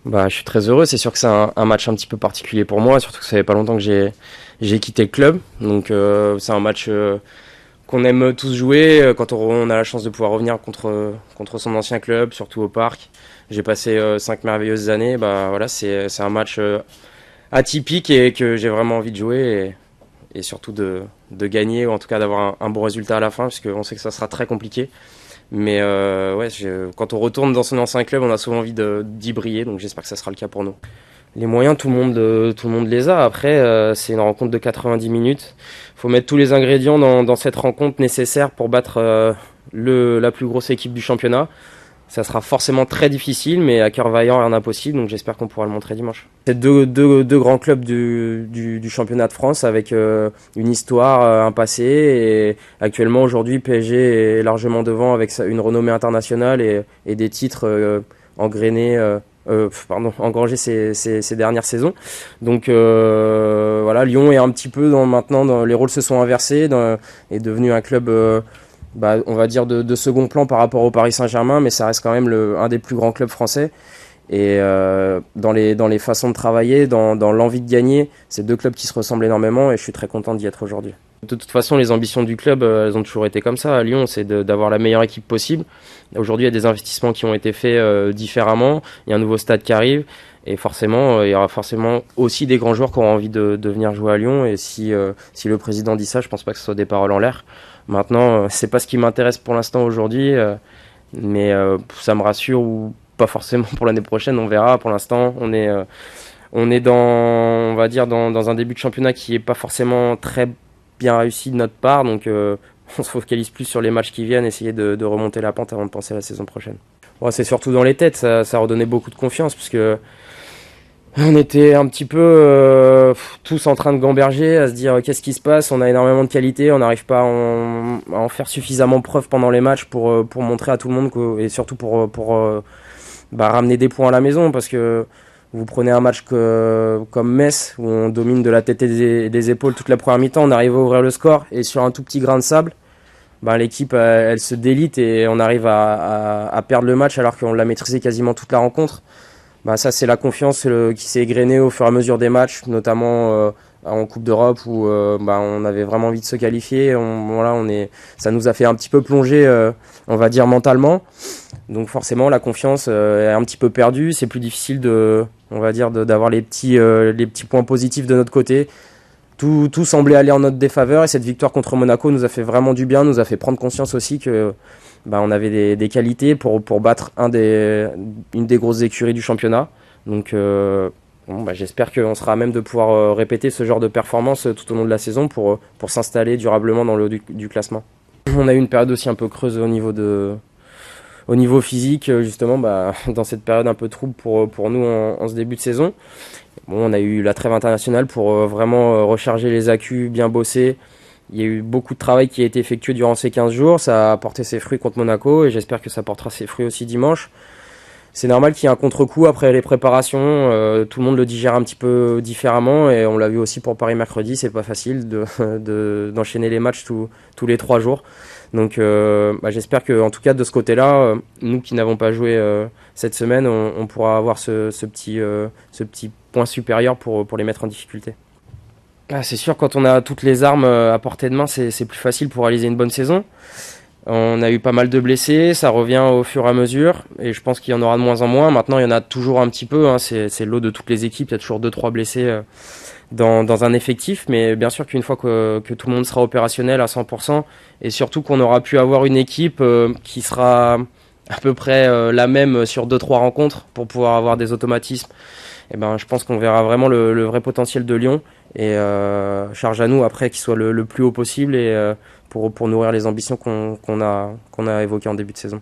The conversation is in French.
Je suis très heureux. C'est sûr que c'est un match un petit peu particulier pour moi, surtout que ça fait pas longtemps que j'ai quitté le club. Donc c'est un match qu'on aime tous jouer quand on a la chance de pouvoir revenir contre son ancien club, surtout au parc. J'ai passé 5 merveilleuses années. Voilà, c'est un match atypique et que j'ai vraiment envie de jouer et surtout de gagner ou en tout cas d'avoir un bon résultat à la fin, parce qu'on sait que ça sera très compliqué. Mais ouais, quand on retourne dans son ancien club, on a souvent envie d'y briller, donc j'espère que ça sera le cas pour nous. Les moyens, tout le monde les a. Après, c'est une rencontre de 90 minutes. Il faut mettre tous les ingrédients dans cette rencontre nécessaires pour battre la plus grosse équipe du championnat. Ça sera forcément très difficile, mais à cœur vaillant, rien d'impossible, donc j'espère qu'on pourra le montrer dimanche. C'est deux grands clubs du championnat de France avec une histoire, un passé, et actuellement, aujourd'hui, PSG est largement devant avec une renommée internationale et des titres engrainés, engrangés ces dernières saisons. Donc voilà, Lyon est un petit peu maintenant, les rôles se sont inversés, est devenu un club on va dire de second plan par rapport au Paris Saint-Germain, mais ça reste quand même un des plus grands clubs français. Et dans les façons de travailler, dans l'envie de gagner, c'est deux clubs qui se ressemblent énormément et je suis très content d'y être aujourd'hui. De toute façon, les ambitions du club, elles ont toujours été comme ça. À Lyon, c'est d'avoir la meilleure équipe possible. Aujourd'hui, il y a des investissements qui ont été faits différemment. Il y a un nouveau stade qui arrive. Et forcément, il y aura forcément aussi des grands joueurs qui auront envie de venir jouer à Lyon. Et si le président dit ça, je pense pas que ce soit des paroles en l'air. Maintenant, c'est pas ce qui m'intéresse pour l'instant aujourd'hui, mais ça me rassure ou pas forcément pour l'année prochaine. On verra. Pour l'instant, on est on va dire dans un début de championnat qui est pas forcément très bien réussi de notre part. Donc, on se focalise plus sur les matchs qui viennent, essayer de remonter la pente avant de penser à la saison prochaine. Bon, c'est surtout dans les têtes. Ça redonnait beaucoup de confiance parce que on était un petit peu tous en train de gamberger, à se dire qu'est-ce qui se passe, on a énormément de qualité, on n'arrive pas à en faire suffisamment preuve pendant les matchs pour montrer à tout le monde et surtout pour ramener des points à la maison, parce que vous prenez un match comme Metz où on domine de la tête et des épaules toute la première mi-temps, on arrive à ouvrir le score et sur un tout petit grain de sable, l'équipe elle se délite et on arrive à perdre le match alors qu'on l'a maîtrisé quasiment toute la rencontre. Ça, c'est la confiance qui s'est égrenée au fur et à mesure des matchs, notamment en Coupe d'Europe où on avait vraiment envie de se qualifier. Ça nous a fait un petit peu plonger, on va dire, mentalement. Donc forcément, la confiance est un petit peu perdue. C'est plus difficile d'avoir les petits points positifs de notre côté. Tout semblait aller en notre défaveur et cette victoire contre Monaco nous a fait vraiment du bien, nous a fait prendre conscience aussi que on avait des qualités pour battre une des grosses écuries du championnat. Donc j'espère qu'on sera à même de pouvoir répéter ce genre de performance tout au long de la saison pour s'installer durablement dans le haut du classement. On a eu une période aussi un peu creuse au niveau physique, justement, dans cette période un peu trouble pour nous en ce début de saison. On a eu la trêve internationale pour vraiment recharger les accus, bien bosser. Il y a eu beaucoup de travail qui a été effectué durant ces 15 jours. Ça a porté ses fruits contre Monaco et j'espère que ça portera ses fruits aussi dimanche. C'est normal qu'il y ait un contre-coup après les préparations. Tout le monde le digère un petit peu différemment et on l'a vu aussi pour Paris mercredi. C'est pas facile d'enchaîner les matchs tous les 3 jours. Donc j'espère que, en tout cas de ce côté-là, nous qui n'avons pas joué cette semaine, on pourra avoir ce petit point supérieur pour les mettre en difficulté. C'est sûr, quand on a toutes les armes à portée de main, c'est plus facile pour réaliser une bonne saison. On a eu pas mal de blessés, ça revient au fur et à mesure, et je pense qu'il y en aura de moins en moins. Maintenant, il y en a toujours un petit peu, hein, c'est le lot de toutes les équipes, il y a toujours 2-3 blessés dans un effectif, mais bien sûr qu'une fois que tout le monde sera opérationnel à 100%, et surtout qu'on aura pu avoir une équipe qui sera à peu près la même sur 2-3 rencontres pour pouvoir avoir des automatismes, je pense qu'on verra vraiment le vrai potentiel de Lyon. Et charge à nous après qu'il soit le plus haut possible et pour nourrir les ambitions qu'on a évoquées en début de saison.